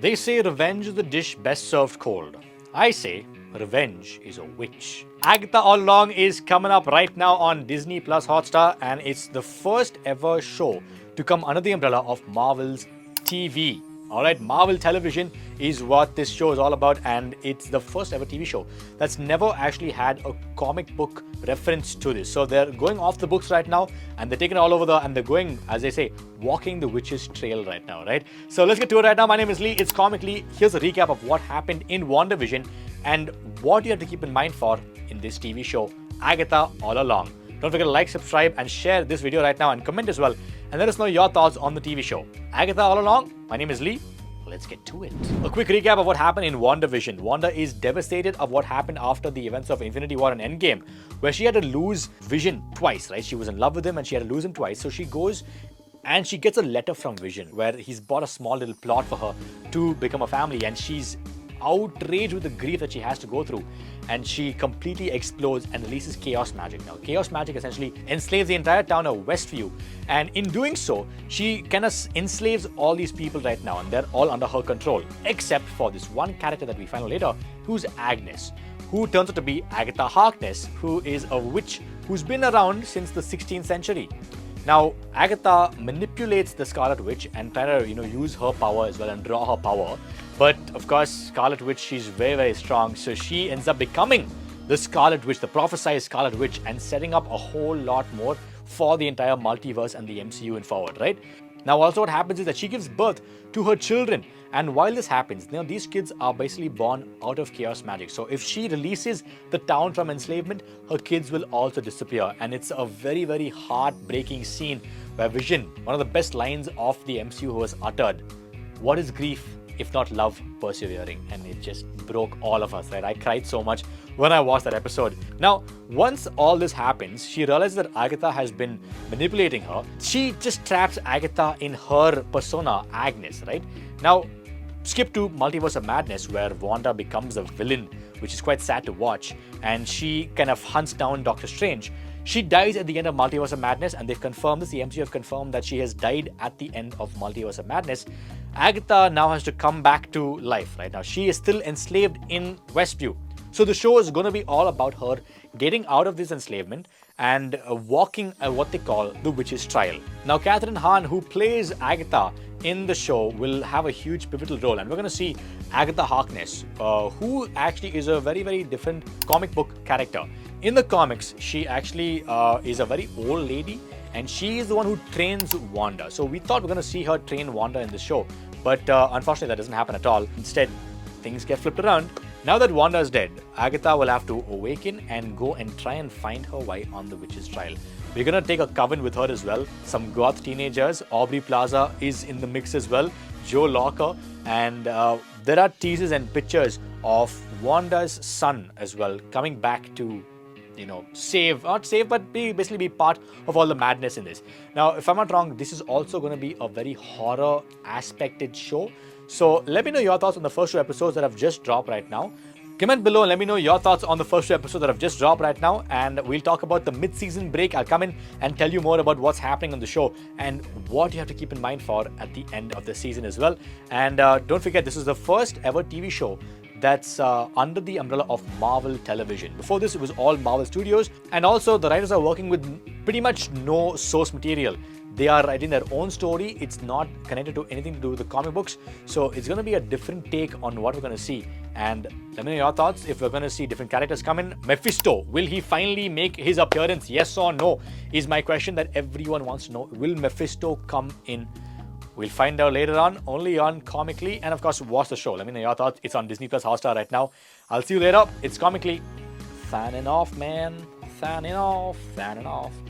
They say revenge is the dish best served cold. I say revenge is a witch. Agatha All Along is coming up right now on Disney Plus Hotstar, and it's the first ever show to come under the umbrella of Marvel's TV. Alright, Marvel Television is what this show is all about, and it's the first ever TV show that's never actually had a comic book reference to this. So they're going off the books right now, and they're taking it all over and they're going, as they say, walking the witch's trail right now, right? So let's get to it right now. My name is Lee, it's Comiclee. Here's a recap of what happened in WandaVision and what you have to keep in mind for in this TV show, Agatha All Along. Don't forget to like, subscribe, and share this video right now, and comment as well, and let us know your thoughts on the TV show. Agatha All Along, my name is Lee. Let's get to it. A quick recap of what happened in WandaVision. Wanda is devastated of what happened after the events of Infinity War and Endgame, where she had to lose Vision twice, right? She was in love with him and she had to lose him twice. So she goes and she gets a letter from Vision where he's bought a small little plot for her to become a family, and she's outraged with the grief that she has to go through, and she completely explodes and releases chaos magic. Now, chaos magic essentially enslaves the entire town of Westview, and in doing so, she kind of enslaves all these people right now, and they're all under her control, except for this one character that we find out later, who's Agnes, who turns out to be Agatha Harkness, who is a witch who's been around since the 16th century. Now, Agatha manipulates the Scarlet Witch and try to, use her power as well and draw her power. But of course, Scarlet Witch, she's very, very strong. So she ends up becoming the Scarlet Witch, the prophesized Scarlet Witch, and setting up a whole lot more for the entire multiverse and the MCU and forward, right? Now, also what happens is that she gives birth to her children. And while this happens, these kids are basically born out of chaos magic. So if she releases the town from enslavement, her kids will also disappear. And it's a very, very heartbreaking scene where Vision, one of the best lines of the MCU, was uttered. What is grief if not love persevering? And it just broke all of us, right? I cried so much when I watched that episode. Now, once all this happens, she realizes that Agatha has been manipulating her. She just traps Agatha in her persona, Agnes, right? Now, skip to Multiverse of Madness, where Wanda becomes a villain, which is quite sad to watch, and she kind of hunts down Doctor Strange. She dies at the end of Multiverse of Madness, and they've confirmed this. The MCU have confirmed that she has died at the end of Multiverse of Madness. Agatha now has to come back to life, right? Now, she is still enslaved in Westview. So the show is going to be all about her getting out of this enslavement and walking what they call the witch's trial. Now, Kathryn Hahn, who plays Agatha in the show, will have a huge pivotal role, and we're going to see Agatha Harkness, who actually is a very, very different comic book character. In the comics, she actually is a very old lady, and she is the one who trains Wanda. So we thought we're going to see her train Wanda in the show, but unfortunately that doesn't happen at all. Instead, things get flipped around. Now that Wanda is dead, Agatha will have to awaken and go and try and find her way on the witch's trial. We're going to take a coven with her as well. Some goth teenagers. Aubrey Plaza is in the mix as well. Joe Locker. And there are teasers and pictures of Wanda's son as well coming back to, basically be part of all the madness in this. Now, if I'm not wrong, this is also going to be a very horror aspected show. So let me know your thoughts on the first two episodes that have just dropped right now. Comment below and let me know your thoughts on the first two episodes that have just dropped right now, and we'll talk about the mid-season break. I'll come in and tell you more about what's happening on the show and what you have to keep in mind for at the end of the season as well. And don't forget, this is the first ever TV show that's under the umbrella of Marvel Television. Before this, it was all Marvel Studios, and also the writers are working with pretty much no source material. They are writing their own story. It's not connected to anything to do with the comic books. So it's going to be a different take on what we're going to see. And let me know your thoughts if we're going to see different characters come in. Mephisto, will he finally make his appearance? Yes or no is my question that everyone wants to know. Will Mephisto come in? We'll find out later on, only on Comiclee. And of course, watch the show. Let me know your thoughts. It's on Disney Plus Hotstar right now. I'll see you later. It's Comiclee. Signing off, man. Signing off.